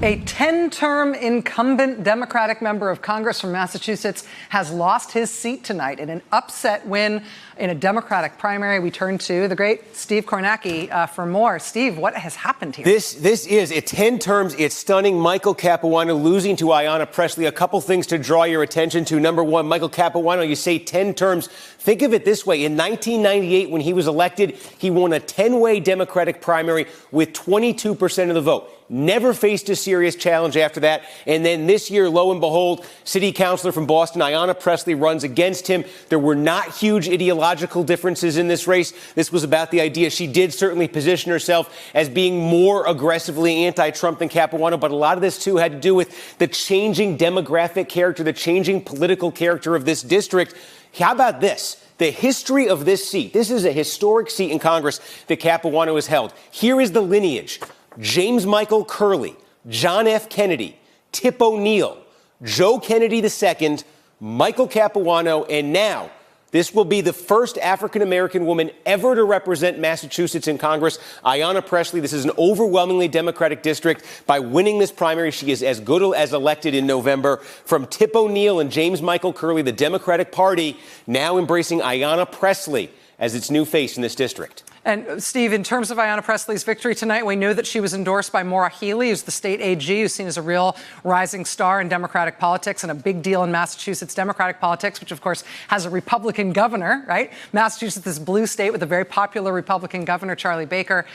A 10-term incumbent Democratic member of Congress from Massachusetts has lost his seat tonight in an upset win in a Democratic primary. We turn to the great Steve Kornacki for more. Steve, what has happened here? This is, at 10 terms, it's stunning. Michael Capuano losing to Ayanna Pressley. A couple things to draw your attention to. Number one, Michael Capuano, you say 10 terms. Think of it this way. In 1998, when he was elected, he won a 10-way Democratic primary with 22% of the vote. Never faced a serious challenge after that. And then this year, lo and behold, city councilor from Boston, Ayanna Pressley, runs against him. There were not huge ideological differences in this race. This was about the idea. She did certainly position herself as being more aggressively anti-Trump than Capuano, but a lot of this, too, had to do with the changing demographic character, the changing political character of this district. How about this? The history of this seat. This is a historic seat in Congress that Capuano has held. Here is the lineage. James Michael Curley, John F. Kennedy, Tip O'Neill, Joe Kennedy II, Michael Capuano, and now this will be the first African-American woman ever to represent Massachusetts in Congress, Ayanna Pressley. This is an overwhelmingly Democratic district. By winning this primary, she is as good as elected in November. From Tip O'Neill and James Michael Curley, the Democratic Party now embracing Ayanna Pressley as its new face in this district. And, Steve, in terms of Ayanna Pressley's victory tonight, we know that she was endorsed by Maura Healey, who's the state AG, who's seen as a real rising star in Democratic politics and a big deal in Massachusetts Democratic politics, which, of course, has a Republican governor, right? Massachusetts is a blue state with a very popular Republican governor, Charlie Baker.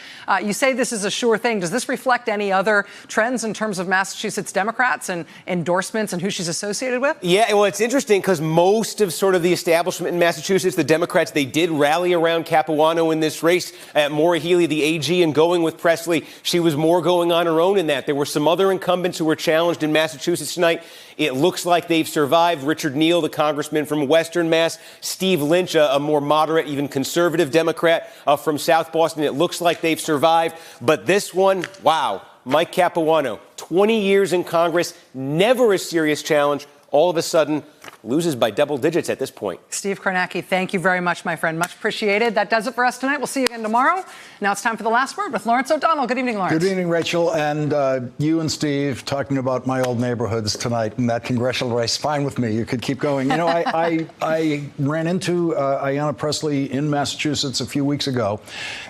You say this is a sure thing. Does this reflect any other trends in terms of Massachusetts Democrats and endorsements and who she's associated with? Yeah, well, it's interesting because most of sort of the establishment in Massachusetts, the Democrats, they did rally around Capuano in this race. Maura Healey, the AG, and going with Pressley, she was more going on her own in that. There were some other incumbents who were challenged in Massachusetts tonight. It looks like they've survived. Richard Neal, the congressman from Western Mass. Steve Lynch, a more moderate, even conservative Democrat from South Boston. It looks like they've survived. But this one, wow, Mike Capuano, 20 years in Congress, never a serious challenge. All of a sudden, loses by double digits at this point. Steve Kornacki, thank you very much, my friend. Much appreciated. That does it for us tonight. We'll see you again tomorrow. Now it's time for the last word with Lawrence O'Donnell. Good evening, Lawrence. Good evening, Rachel. And you and Steve talking about my old neighborhoods tonight in that congressional race. Fine with me. You could keep going. You know, I ran into Ayanna Pressley in Massachusetts a few weeks ago,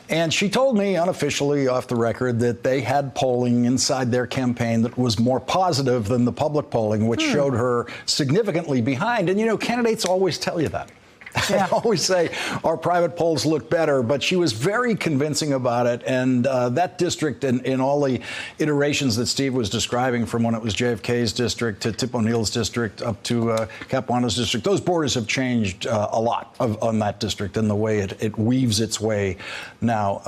and she told me unofficially off the record that they had polling inside their campaign that was more positive than the public polling, which showed her significantly behind. And, you know, candidates always tell you that. Yeah. They always say our private polls look better, but she was very convincing about it. And that district, in all the iterations that Steve was describing, from when it was JFK's district to Tip O'Neill's district up to Capuano's district, those borders have changed a lot on that district and the way it weaves its way now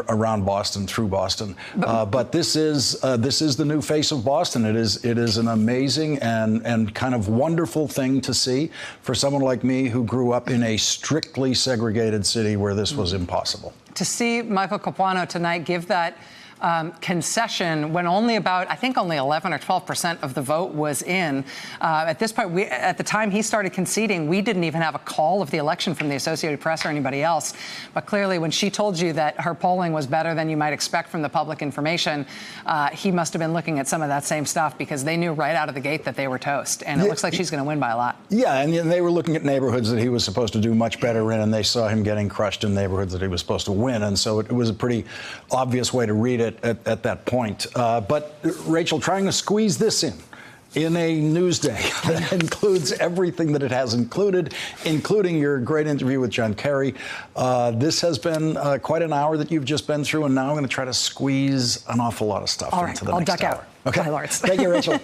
around Boston, through Boston. But this is the new face of Boston. It is an amazing and kind of wonderful thing to see for someone like me who grew up in a strictly segregated city where this was impossible. To see Michael Capuano tonight give that concession when only about, I think only 11 or 12% of the vote was in. At this point, at the time he started conceding, we didn't even have a call of the election from the Associated Press or anybody else. But clearly, when she told you that her polling was better than you might expect from the public information, he must have been looking at some of that same stuff, because they knew right out of the gate that they were toast. And it looks like she's going to win by a lot. Yeah, and they were looking at neighborhoods that he was supposed to do much better in, and they saw him getting crushed in neighborhoods that he was supposed to win. And so it was a pretty obvious way to read it at that point. But, Rachel, trying to squeeze this in a news day that includes everything that it has included, including your great interview with John Kerry. This has been quite an hour that you've just been through, and now I'm going to try to squeeze an awful lot of stuff into the next hour. All right, I'll duck out. Okay. Bye, Lawrence. Thank you, Rachel.